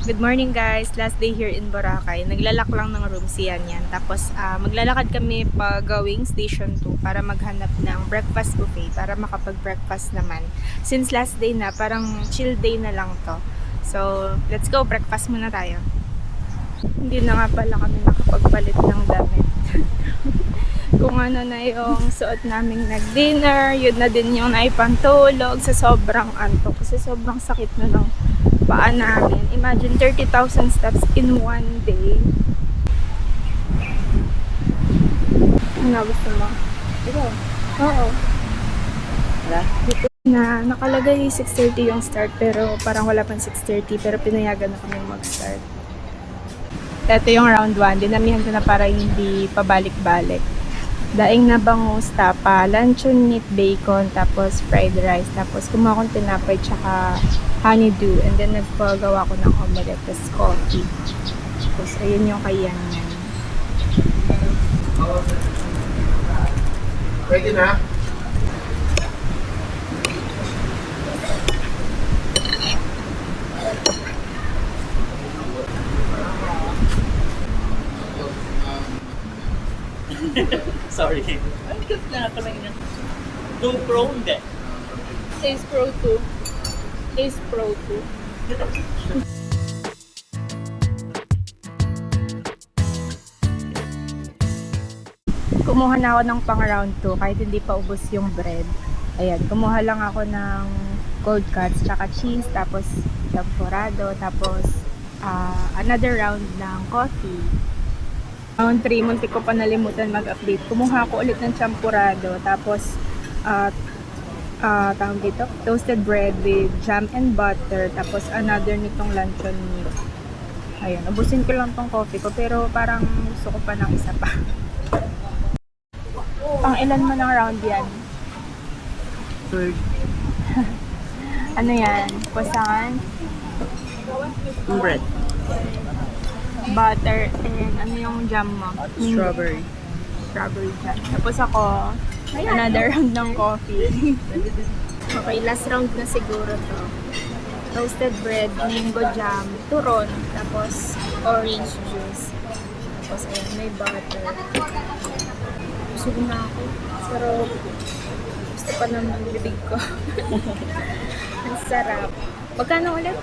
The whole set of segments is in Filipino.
Good morning guys, last day here in Boracay. Naglalak lang ng room si Yan. Tapos maglalakad kami pa going station 2 para maghanap ng breakfast buffet para makapag-breakfast naman. Since last day na, parang chill day na lang to. So, let's go, breakfast muna tayo. Hindi na nga pala kami nakapagpalit ng damit. Kung ano na yung suot naming nag-dinner, yun na din yung naipantulog sa sobrang antok. Kasi sobrang sakit na ng paa namin. Imagine 30,000 steps in one day. Ano gusto mo? Ito. Oo. Wala? Na nakalagay 6:30 yung start pero parang wala pang 6:30 pero pinayagan na kami mag-start. Ito yung round 1. Dinamihan ko na para hindi pabalik-balik. Daing na bangus, tapa, luncheon meat, bacon, tapos fried rice, tapos kumuha akong tinapay, tsaka honeydew, and then nagpagawa ko ng omelette, tapos coffee. Tapos ayun yung kayan yan. Ready na? Sorry. Ang cute na pala yun. GoPro hindi. Ace Pro 2. Ace Pro 2. Kumuha na ako ng pang round 2 kahit hindi pa ubos yung bread. Ayan, kumuha lang ako ng cold cuts, tsaka cheese, tapos temporado, tapos another round ng coffee. Round 3, muntik ko pa nalimutan mag-update. Kumuha ko ulit ng champurado, tapos tawag dito, toasted bread with jam and butter, tapos another nitong luncheon meat. Ayun, ubusin ko lang tong coffee ko, pero parang gusto ko pa ng isa pa. Pang ilan mo ng round yan? Third. Ano yan? Kusan, Bread. butter, and ano yung jam mo? Strawberry. Strawberry jam. Tapos ako, another round ng coffee. Okay, last round na siguro to. Toasted bread, mango jam, turon, tapos orange juice. Tapos ayan, may butter. Busog na ako. Pero gusto pa naman ng bibig ko. Ang sarap. Magkano ulit?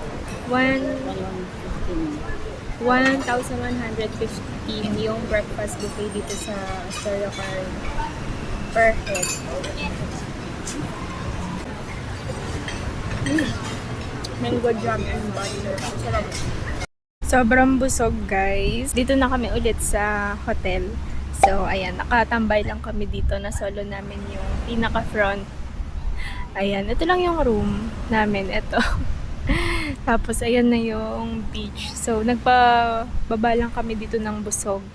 1,115 yung breakfast buffet dito sa Astoria Car per head. Mango jam and butter. Sarap. Sobrang busog guys. Dito na kami ulit sa hotel. So ayan, nakatambay lang kami dito na solo namin yung pinaka-front. Ayan, ito lang yung room namin. Ito. Tapos ayan na yung beach. So nagpababa lang kami dito ng busog.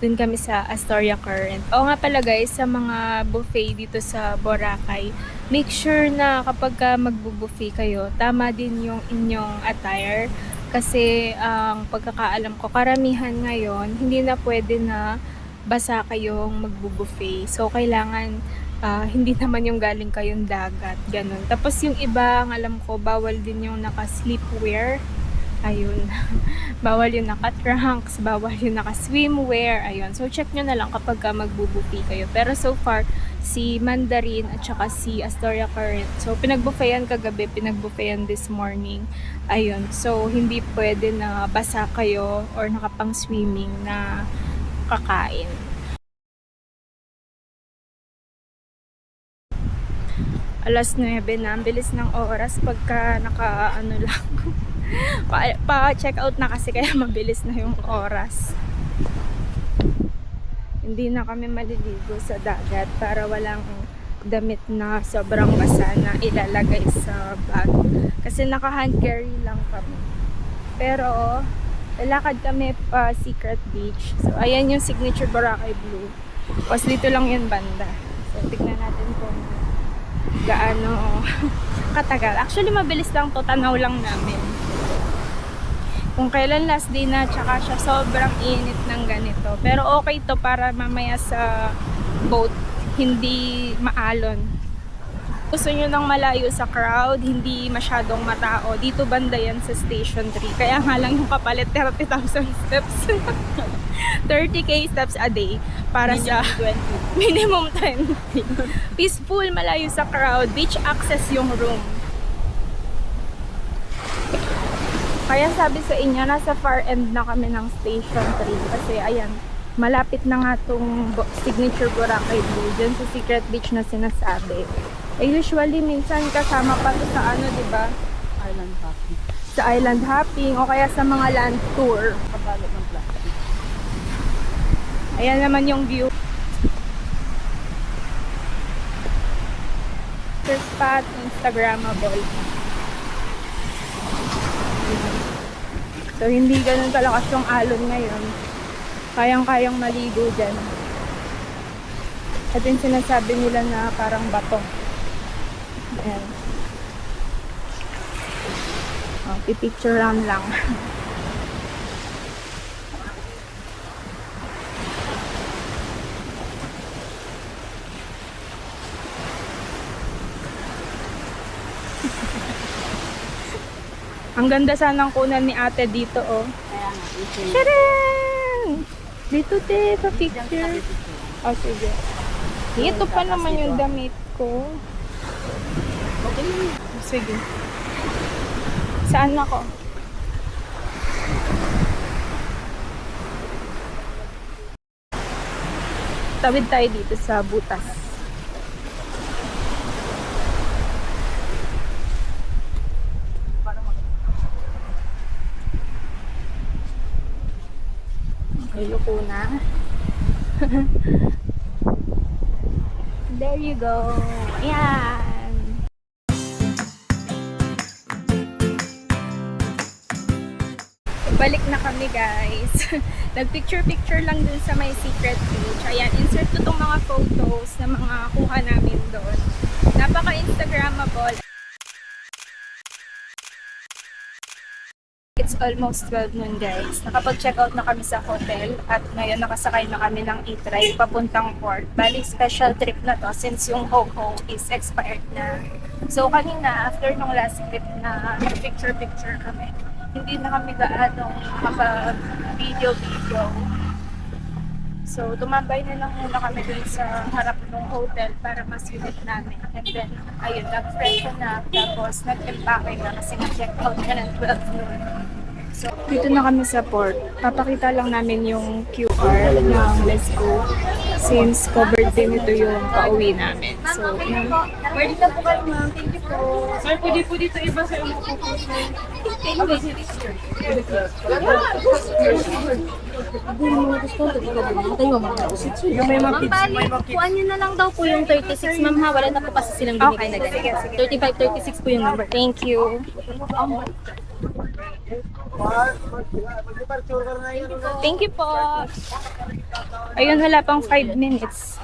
Doon kami sa Astoria Current. Oo nga pala guys, sa mga buffet dito sa Boracay, make sure na kapag magbubuffet kayo, tama din yung inyong attire. Kasi ang pagkakaalam ko, karamihan ngayon, hindi na pwede na basa kayong magbubuffet. So kailangan hindi naman yung galing kayong dagat, ganun. Tapos yung iba, ang alam ko, bawal din yung naka-sleepwear. Ayun. Bawal yung naka-trunks, bawal yung naka-swimwear. Ayun. So, check nyo na lang kapag magbubuffet kayo. Pero so far, si Mandarin at saka si Astoria Current. So, pinagbuffetan kagabi, pinagbuffetan this morning. Ayun. So, hindi pwede na basa kayo or nakapang-swimming na kakain. Alas 9 na. Ang bilis ng oras pagka naka-ano lang. Pa-check out na kasi kaya mabilis na yung oras. Hindi na kami maliligo sa dagat para walang damit na sobrang basa na ilalagay sa bag. Kasi naka-hand carry lang kami. Pero lalakad kami pa Secret Beach. So ayan yung signature Boracay Blue. Tapos dito lang yun banda. So tignan natin kung gaano katagal. Actually mabilis lang to, tanaw lang namin. Kung kailan last day na, tsaka siya sobrang init ng ganito. Pero okay to para mamaya sa boat, hindi maalon. gusto nyo ng malayo sa crowd, hindi masyadong matao, dito banda yan sa Station 3. Kaya nga lang yung kapalit 30,000 steps. 30k steps a day para sa minimum 20. Peaceful, malayo sa crowd, beach access yung room. Kaya sabi sa inyo, nasa far end na kami ng Station 3 kasi ayan, malapit na nga tong Signature Boracay Blue dyan sa Secret Beach na sinasabi. Eh usually minsan kasama pa to sa ano, 'di ba? Island hopping. Sa island hopping o kaya sa mga land tour. Kabalot ng plastic. Ayan naman yung view. First spot, Instagrammable. So hindi ganun kalakas yung alon ngayon. Kayang-kayang maligo dyan. At yung sinasabi nila na parang bato. Ayan. Oh, pipicturean lang. Ang ganda sanang kunan ni ate dito, oh. Kaya nga, ito. Sharon! Dito, te, pa-picture. Oh, sige. Ito pa naman yung damit ko. Sige. Saan ako? Tawid tayo dito sa butas. Ayoko na. There you go. Ayan. Balik na kami, guys. Nag-picture-picture lang dun sa may secret beach. Ayan, insert ko tong mga photos na mga kuha namin doon. Napaka-instagrammable. It's almost 12 noon, guys. Nakapag-check out na kami sa hotel at ngayon nakasakay na kami ng e-try papuntang port. Bali, special trip na to since yung Ho-Ho is expired na. So, kanina, after nung last trip na picture-picture kami, hindi na kami gaanong makapag-video. So, tumambay na lang muna kami dun sa harap ng hotel para masulit namin. And then, ayun, nag-freshen na. Tapos, nag-empake na kasi na-check out na ng 12 noon. So, dito na kami sa port. Papakita lang namin yung QR ng Let's Go. Since covered din ito yung pauwi namin. So, Pwede na po kayo, ma'am. Thank you po. Sir, pwede po dito iba sa yung po. Yung may mga kids. Kuhaan nyo na lang daw po yung 36, ma'am ha. Wala na po kasi silang binigay na ganito. 35, 36 po yung number. thank you. Thank you po. Ayun, wala pang 5 minutes.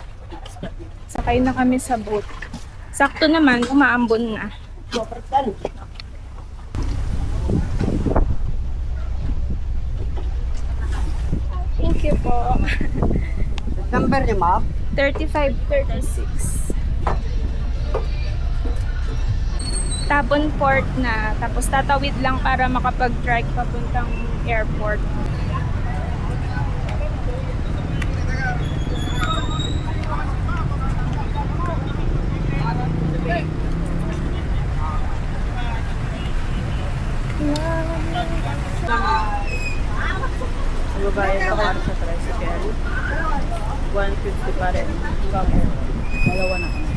Sakay na kami sa boat. Sakto naman, umaambon na. Thank you po. Number niyo, ma'am? 3536. Tapon Port na. Tapos tatawid lang para makapag-trike papuntang airport. Babae na para sa tricycle. 150 pa rin. Kamo. Dalawa na kami.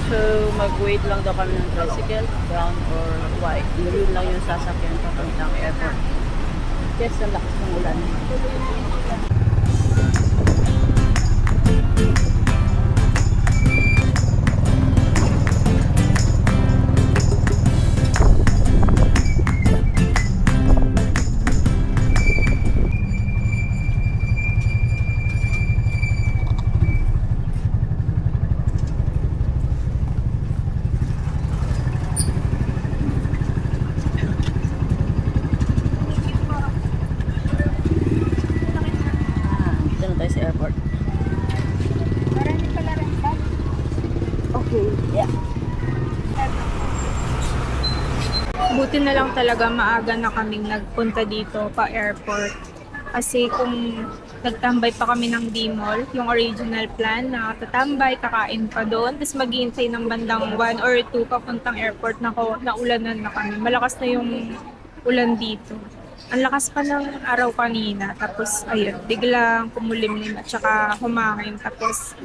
So, mag-wait lang daw kami ng tricycle, brown or white. Yun lang yung sasakyan papuntang airport. Yes, ang lakas ng ulan. buti na lang talaga maaga na kaming nagpunta dito pa airport. Kasi kung nagtambay pa kami ng D-Mall, yung original plan na tatambay, kakain pa doon, tapos maghihintay ng bandang 1 or 2 papuntang airport na naulanan na kami. Malakas na yung ulan dito. Ang lakas pa ng araw kanina, tapos ayun, biglang kumulimlim at saka humangin. Tapos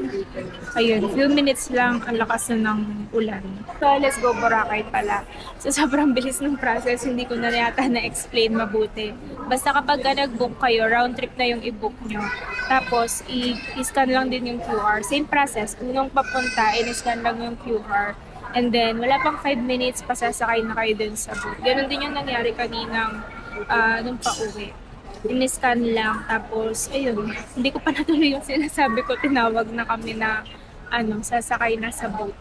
ayun, few minutes lang ang lakas na ng ulan. So let's go Boracay pala. So sobrang bilis ng process, hindi ko na yata na-explain mabuti. Basta kapag nag-book kayo, round trip na yung i-book nyo. Tapos i-scan lang din yung QR. Same process, unang papunta, i-scan lang yung QR. And then, wala pang 5 minutes, pasasakay na kayo dun sa boat. Ganon din yung nangyari kaninang nung pauwi. In-scan lang, tapos, ayun, hindi ko pa natuloy yung sinasabi ko, tinawag na kami na, sasakay na sa boat.